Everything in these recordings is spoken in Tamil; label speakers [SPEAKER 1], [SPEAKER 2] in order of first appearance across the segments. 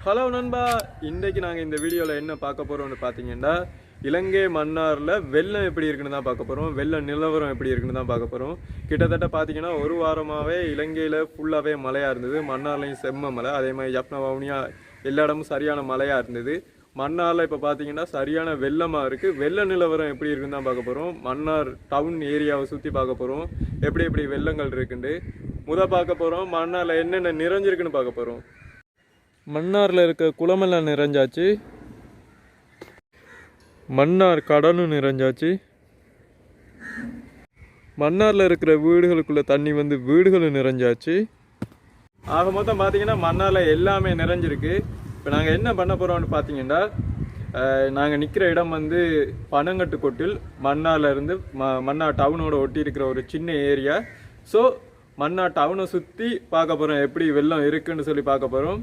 [SPEAKER 1] ஹலோ நண்பா, இன்றைக்கு நாங்கள் இந்த வீடியோவில் என்ன பார்க்க போகிறோம்னு பார்த்தீங்கன்னா, இலங்கை மன்னாரில் வெள்ளம் எப்படி இருக்குன்னு தான் பார்க்க போகிறோம். வெள்ள நிலவரம் எப்படி இருக்குன்னு தான் பார்க்க போகிறோம். கிட்டத்தட்ட பார்த்தீங்கன்னா ஒரு வாரமாகவே இலங்கையில் ஃபுல்லாகவே மழையாக இருந்தது. மன்னார்லையும் செம்ம மழை, அதே மாதிரி ஜப்னா வவுனியா எல்லா இடமும் சரியான மழையாக இருந்தது. மன்னாரில் இப்போ பார்த்தீங்கன்னா சரியான வெள்ளமாக இருக்குது. வெள்ள நிலவரம் எப்படி இருக்குன்னு தான் பார்க்க போகிறோம். மன்னார் டவுன் ஏரியாவை சுற்றி பார்க்க போகிறோம், எப்படி எப்படி வெள்ளங்கள் இருக்குண்டு பார்க்க போகிறோம். மன்னாரில் என்னென்ன நிறைஞ்சிருக்குன்னு பார்க்க போகிறோம். மன்னாரில் இருக்க குளமெல்லாம் நிறைஞ்சாச்சு, மன்னார் கடலும் நிறைஞ்சாச்சு. மன்னாரில் இருக்கிற வீடுகளுக்குள்ள தண்ணி வந்து வீடுகளும் நிறைஞ்சாச்சு. ஆக மொத்தம் பார்த்தீங்கன்னா மன்னாரில் எல்லாமே நிறைஞ்சிருக்கு. இப்போ நாங்கள் என்ன பண்ண போகிறோம்னு பார்த்தீங்கன்னா, நாங்கள் நிற்கிற இடம் வந்து பனங்கட்டு கொட்டில், மன்னாரில் இருந்து மன்னார் டவுனோட ஒட்டி இருக்கிற ஒரு சின்ன ஏரியா. ஸோ மன்னார் டவுனை சுற்றி பார்க்க போகிறோம், எப்படி வெள்ளம் இருக்குன்னு சொல்லி பார்க்க போகிறோம்.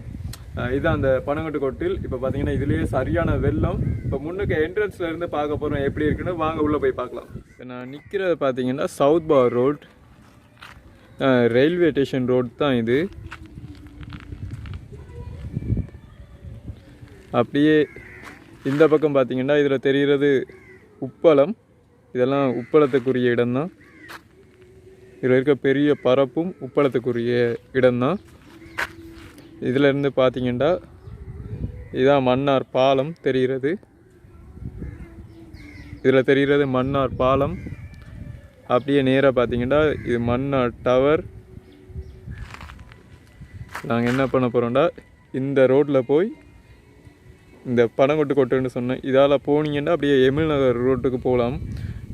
[SPEAKER 1] இதுதான் அந்த பனங்கட்டு கொட்டில். இப்போ பார்த்தீங்கன்னா இதுலேயே சரியான வெள்ளம். இப்போ முன்னுக்கு என்ட்ரன்ஸில் இருந்து பார்க்க போகிறோம் எப்படி இருக்குன்னு, வாங்க உள்ளே போய் பார்க்கலாம். இப்போ நான் நிற்கிறது பார்த்தீங்கன்னா சவுத் பார் ரோட், ரயில்வே ஸ்டேஷன் ரோட் தான் இது. அப்படியே இந்த பக்கம் பார்த்தீங்கன்னா இதில் தெரிகிறது உப்பளம். இதெல்லாம் உப்பளத்துக்குரிய இடம்தான். இதில் இருக்க பெரிய பரப்பும் உப்பளத்துக்குரிய இடம்தான். இதில் இருந்து பார்த்தீங்கன்னா இதான் மன்னார் பாலம் தெரிகிறது. இதில் தெரிகிறது மன்னார் பாலம். அப்படியே நேராக பார்த்தீங்கன்னா இது மன்னார் டவர். நாங்கள் என்ன பண்ண போகிறோம்டா, இந்த ரோட்டில் போய் இந்த பனங்கொட்டு கொட்டுன்னு சொன்னேன், இதால் போனீங்கன்னா அப்படியே எமிழ்நகர் ரோட்டுக்கு போகலாம்.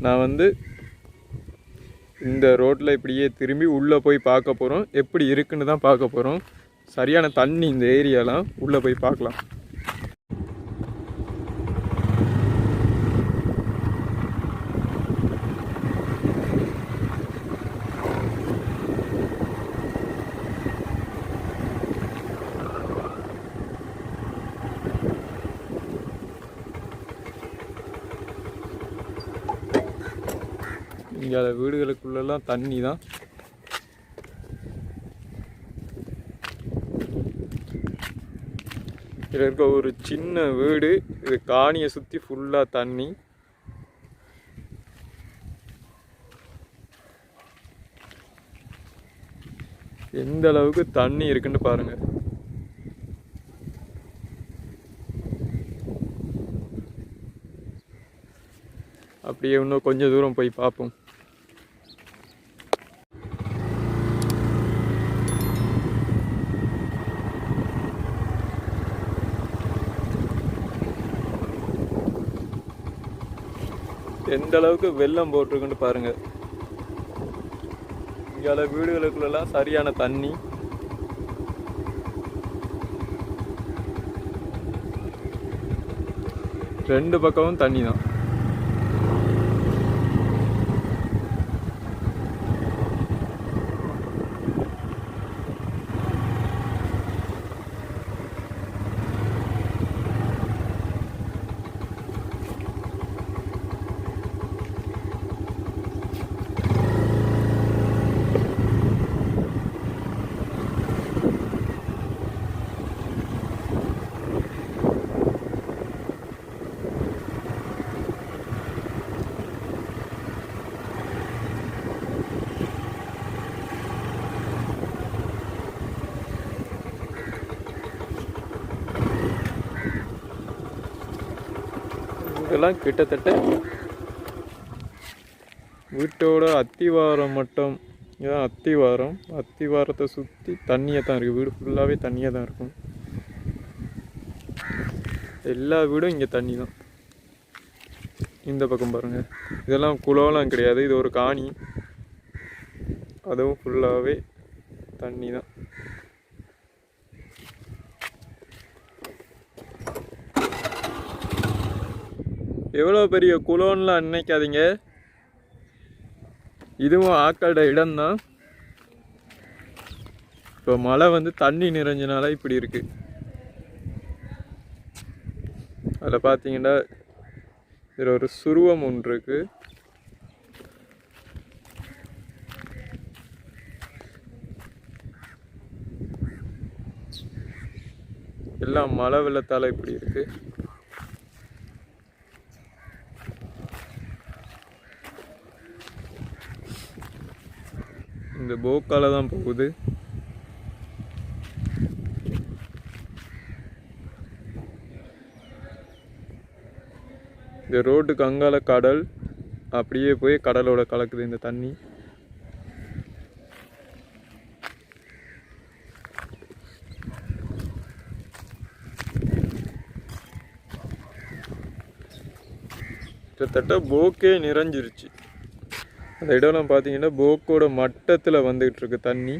[SPEAKER 1] நான் வந்து இந்த ரோட்டில் இப்படியே திரும்பி உள்ளே போய் பார்க்க போகிறோம், எப்படி இருக்குன்னு தான் பார்க்க போகிறோம். சரியான தண்ணி இந்த ஏரியாலாம், உள்ளே போய் பார்க்கலாம். இங்கே வீடுகளுக்குள்ளெல்லாம் தண்ணி தான். இதில் இருக்க ஒரு சின்ன வீடு, இது காணியை சுற்றி ஃபுல்லாக தண்ணி. எந்த அளவுக்கு தண்ணி இருக்குன்னு பாருங்க. அப்படியே இன்னும் கொஞ்சம் தூரம் போய் பார்ப்போம். எந்த அளவுக்கு வெள்ளம் போட்டிருக்குன்னு பாருங்க. இங்கால வீடுகளுக்குள்ளெல்லாம் சரியான தண்ணி. ரெண்டு பக்கமும் தண்ணி தான். இதெல்லாம் கிட்டத்தட்ட வீட்டோட அத்திவாரம் மட்டும். இதுதான் அத்திவாரம். அத்திவாரத்தை சுற்றி தண்ணியாக தான் இருக்குது. வீடு ஃபுல்லாகவே தண்ணியாக தான் இருக்கும். எல்லா வீடும் இங்கே தண்ணி தான். இந்த பக்கம் பாருங்கள், இதெல்லாம் குளம்லாம் கிடையாது, இது ஒரு காணி. அதுவும் ஃபுல்லாகவே தண்ணி தான். எவ்வளோ பெரிய குளம்லாம் நினைக்காதீங்க, இதுவும் ஆக்களோட இடம்தான். இப்போ மழை வந்து தண்ணி நிறைஞ்சனால இப்படி இருக்கு. அதில் பார்த்தீங்கன்னா இதில் ஒரு சுருவம் ஒன்று இருக்கு. எல்லாம் மழை வெள்ளத்தால் இப்படி இருக்கு. இந்த போக்கால தான் போகுது. இந்த ரோட்டுக்கு அங்கால கடல், அப்படியே போய் கடலோட கலக்குது இந்த தண்ணி. கிட்டத்தட்ட போக்கே நிறைஞ்சிருச்சு. அந்த இடம்லாம் பார்த்தீங்கன்னா போக்கோட மட்டத்தில் வந்துகிட்டு இருக்கு தண்ணி.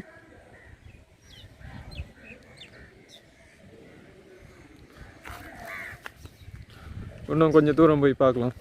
[SPEAKER 1] இன்னும் கொஞ்சம் தூரம் போய் பார்க்கலாம்.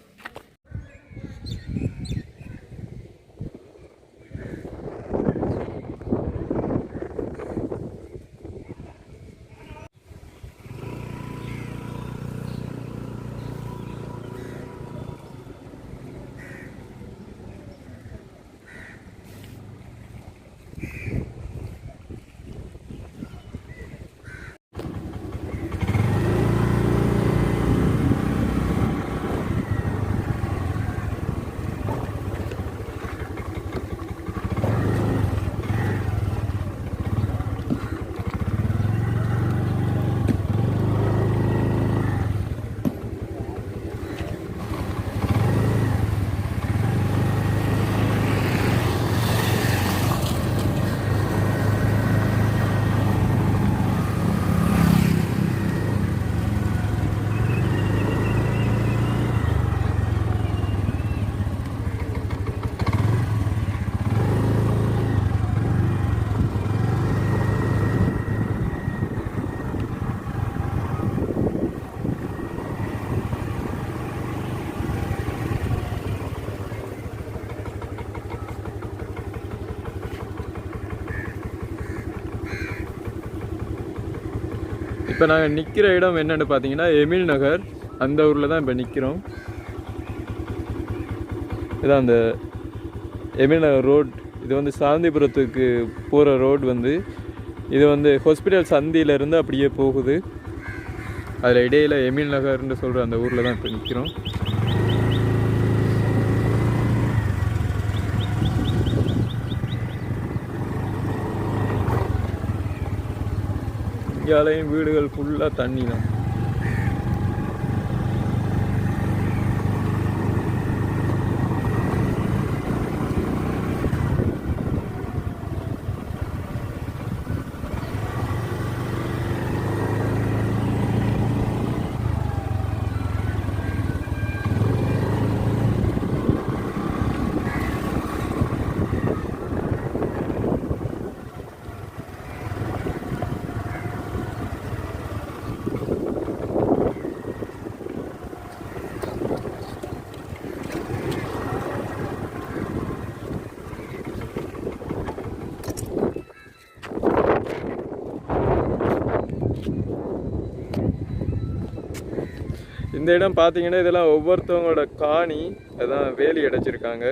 [SPEAKER 1] இப்போ நாங்கள் நிற்கிற இடம் என்னென்னு பார்த்தீங்கன்னா எமில் நகர், அந்த ஊரில் தான் இப்போ நிற்கிறோம். இதான் அந்த எமில் நகர் ரோட். இது வந்து சாந்திபுரத்துக்கு போகிற ரோடு வந்து இது வந்து ஹாஸ்பிட்டல் சந்தியிலேருந்து அப்படியே போகுது. அதில் இடையில் எமில் நகர்னு சொல்கிற அந்த ஊரில் தான் இப்போ நிற்கிறோம். இங்கேயும் வீடுகள் ஃபுல்லாக தண்ணி தான். இந்த இடம் பார்த்தீங்கன்னா இதெல்லாம் ஒவ்வொருத்தவங்களோட காணி, அதான் வேலி அடைச்சிருக்காங்க.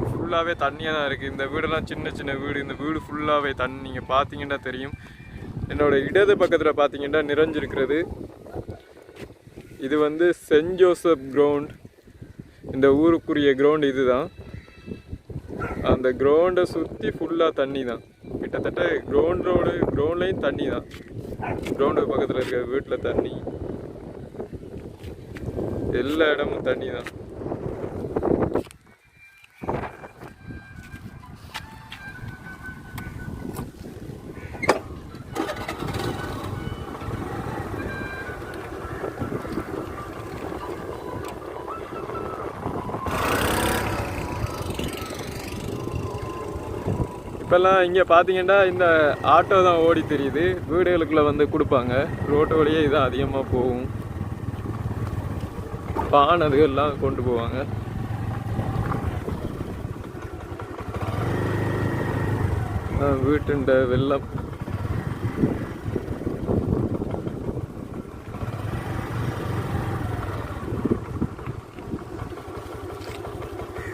[SPEAKER 1] ஃபுல்லாகவே தண்ணியாக தான் இருக்குது. இந்த வீடெல்லாம் சின்ன சின்ன வீடு. இந்த வீடு ஃபுல்லாகவே தண்ணி. நீங்கள் பார்த்தீங்கன்னா தெரியும். என்னோடய இடது பக்கத்தில் பார்த்தீங்கன்னா நிறைஞ்சிருக்கிறது. இது வந்து சென்ட் ஜோசப் கிரவுண்ட். இந்த ஊருக்குரிய கிரவுண்ட் இது தான். அந்த கிரவுண்டை சுற்றி ஃபுல்லாக தண்ணி தான். கிட்டத்தட்ட கிரவுண்ட்லேயும் தண்ணி தான். கிரவுண்டு பக்கத்தில் இருக்கிற வீட்டில் தண்ணி, எல்லா இடமும் தண்ணி தான். இப்போல்லாம் இங்கே பார்த்தீங்கன்னா இந்த ஆட்டோ தான் ஓடி தெரியுது. வீடுகளுக்குள்ளே வந்து கொடுப்பாங்க. ரோட்டு வழியே இதான் அதிகமாக போகும். பானதுகள்லாம் கொண்டு போவாங்க. வீட்டுண்ட வெள்ளம்.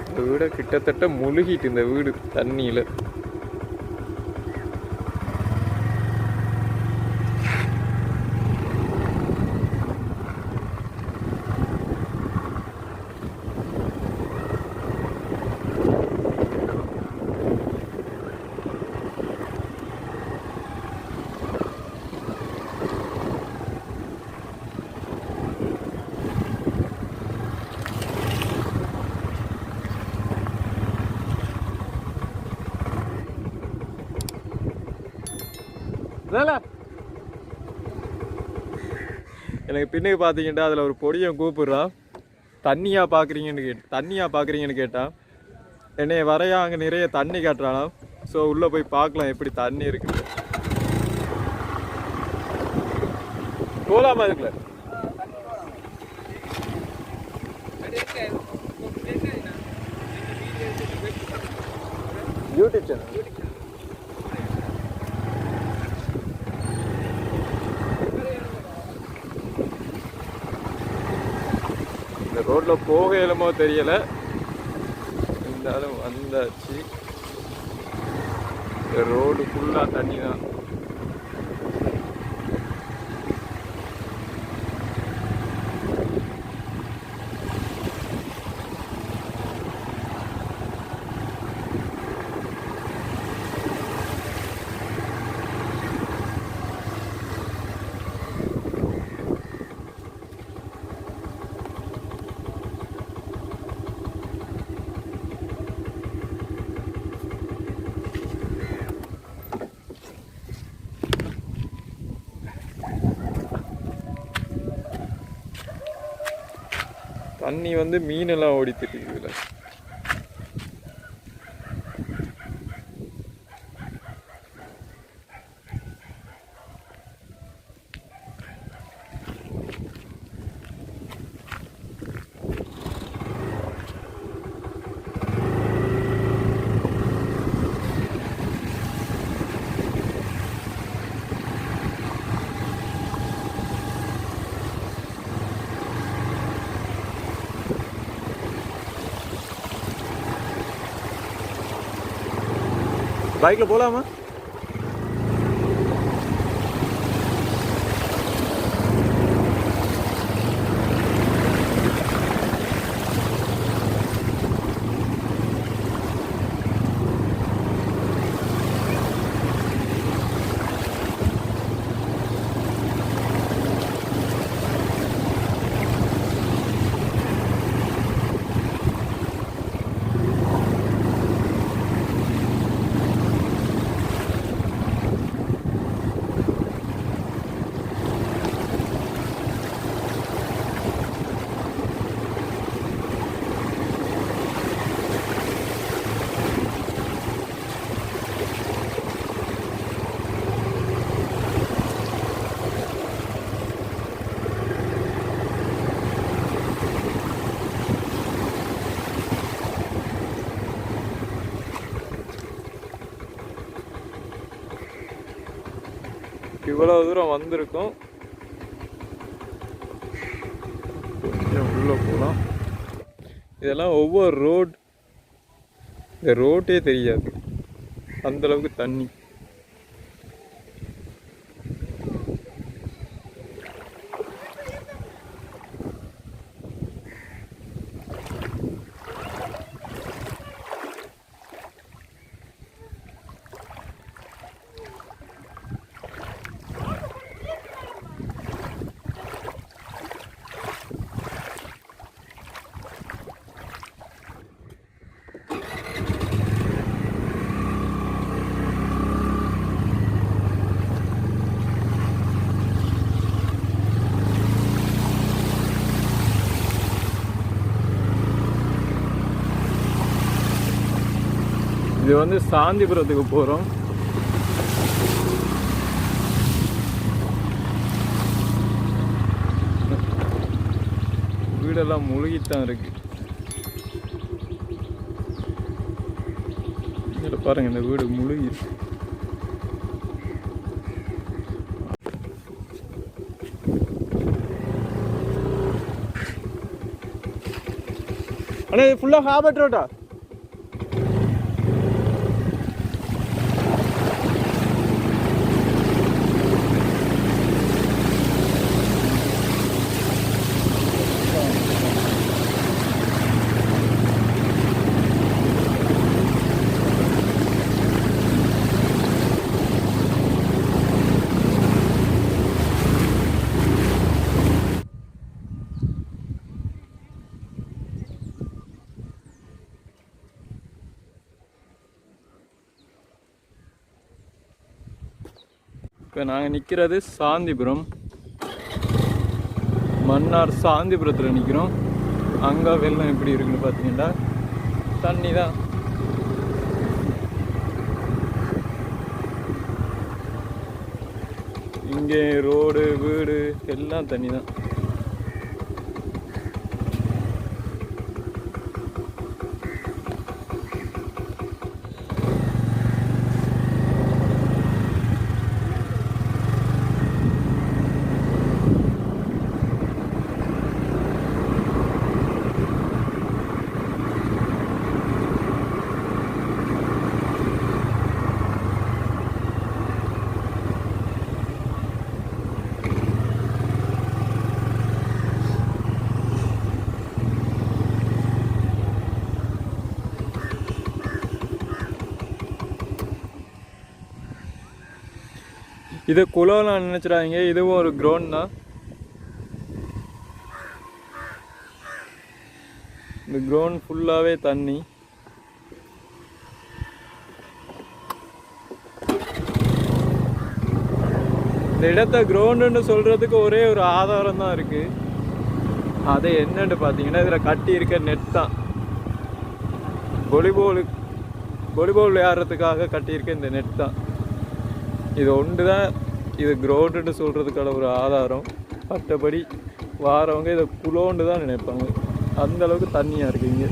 [SPEAKER 1] இந்த வீடை கிட்டத்தட்ட முழுகிட்டு இந்த வீடு தண்ணியில். எனக்கு பின்னுக்கு பார்த்தீங்கன்னா அதில் ஒரு பொடியை கூப்பிடுறான். தண்ணியாக பார்க்குறீங்கன்னு கேட்டான். என்னைய வரையா அங்கே நிறைய தண்ணி காட்டுறானா. ஸோ உள்ளே போய் பார்க்கலாம் எப்படி தண்ணி இருக்குது. போகலாமா இருக்குல்ல? YouTube channel. இந்த ரோட்டில் போக இயலுமோ தெரியலை. இருந்தாலும் வந்தாச்சு. இந்த ரோடு ஃபுல்லாக தண்ணி தான். தண்ணி வந்து மீனெல்லாம் ஓடித்துட்டு இருக்குதுல. பைக்கில் போகலாமா? இவ்வளவு தூரம் வந்திருக்கோம். கொஞ்சம் உள்ள போகலாம். இதெல்லாம் ஒவ்வொரு ரோடு. இந்த ரோட்டே தெரியாது அந்த அளவுக்கு தண்ணி. இது வந்து சாந்திபுரத்துக்கு போகிறோம். வீடெல்லாம் முழுகித்தான் இருக்கு. இதில் பாருங்க, இந்த வீடு முழுகி இருக்கு. அண்ணா இது ஃபுல்லாக ஹாபர்ட் ரோட்டா? இப்போ நாங்கள் நிற்கிறது சாந்திபுரம், மன்னார் சாந்திபுரத்தில் நிற்கிறோம். அங்கே வெள்ளம் எப்படி இருக்குன்னு பார்த்தீங்கன்னா தண்ணி தான். இங்கே ரோடு வீடு எல்லாம் தண்ணி தான். இது குளம்லாம் நினச்சிடாதீங்க, இதுவும் ஒரு கிரவுண்ட் தான். இந்த கிரவுண்ட் ஃபுல்லாகவே தண்ணி. இந்த இடத்த கிரவுண்டுன்னு சொல்கிறதுக்கு ஒரே ஒரு ஆதாரம் தான் இருக்குது. அது என்னன்னு பார்த்தீங்கன்னா இதில் கட்டி இருக்க நெட் தான். வாலிபால் விளையாடுறதுக்காக கட்டியிருக்க இந்த நெட் தான். இது ஒன்று தான் இது கிரவுண்டுன்னு சொல்கிறதுக்கான ஒரு ஆதாரம். மற்றபடி வாரவங்க இதை குளோண்டு தான் நினைப்பாங்க. அந்தளவுக்கு தண்ணியாக இருக்குது இங்கே.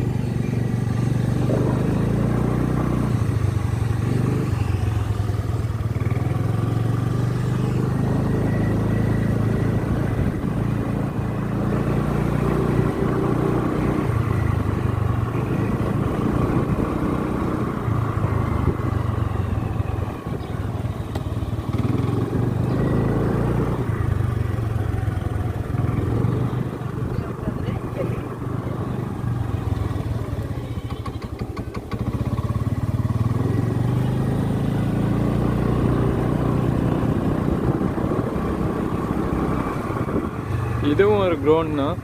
[SPEAKER 1] இதுவும் ஒரு கிரவுண்ட் தான்.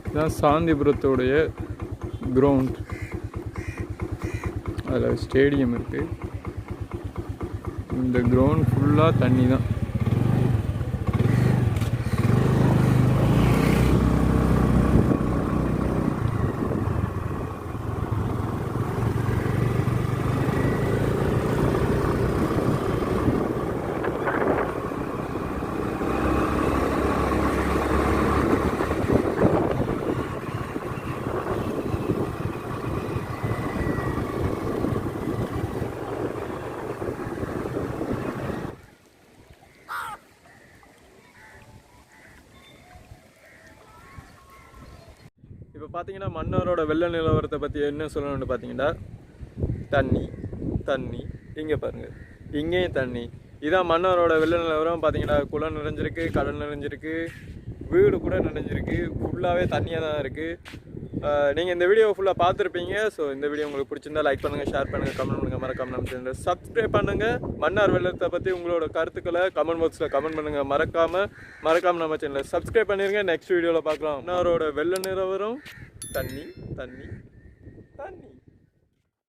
[SPEAKER 1] இதுதான் சாந்திபுரத்தோடைய கிரவுண்ட். அதில் ஸ்டேடியம் இருக்குது. இந்த கிரவுண்ட் ஃபுல்லாக தண்ணி தான். இப்போ பார்த்தீங்கன்னா மன்னாரோட வெள்ள நிலவரத்தை பற்றி என்ன சொல்லணும்னு பார்த்தீங்கன்னா தண்ணி தண்ணி இங்கே பாருங்கள், இங்கேயும் தண்ணி. இதான் மன்னாரோட வெள்ள நிலவரம். பார்த்தீங்கன்னா குளம் நிறைஞ்சிருக்கு, கடல் நிறைஞ்சிருக்கு, வீடு கூட நிறைஞ்சிருக்கு. ஃபுல்லாகவே தண்ணியாக தான் இருக்குது. நீங்கள் இந்த வீடியோ ஃபுல்லாக பார்த்துருப்பீங்க. ஸோ இந்த வீடியோ உங்களுக்கு பிடிச்சிருந்தா லைக் பண்ணுங்கள், ஷேர் பண்ணுங்கள், கமெண்ட் பண்ணுங்கள், மறக்காம நம்ம சேனலை சப்ஸ்கிரைப் பண்ணுங்கள். மன்னார் வெள்ளத்தை பற்றி உங்களோட கருத்துக்களை கமெண்ட் பாக்ஸில் கமெண்ட் பண்ணுங்கள். மறக்காமல் நம்ம சேனலை சப்ஸ்கிரைப் பண்ணிடுங்க. நெக்ஸ்ட் வீடியோவில் பார்க்கலாம். மன்னாரோட வெள்ள நிலவரம் தண்ணி தண்ணி தண்ணி.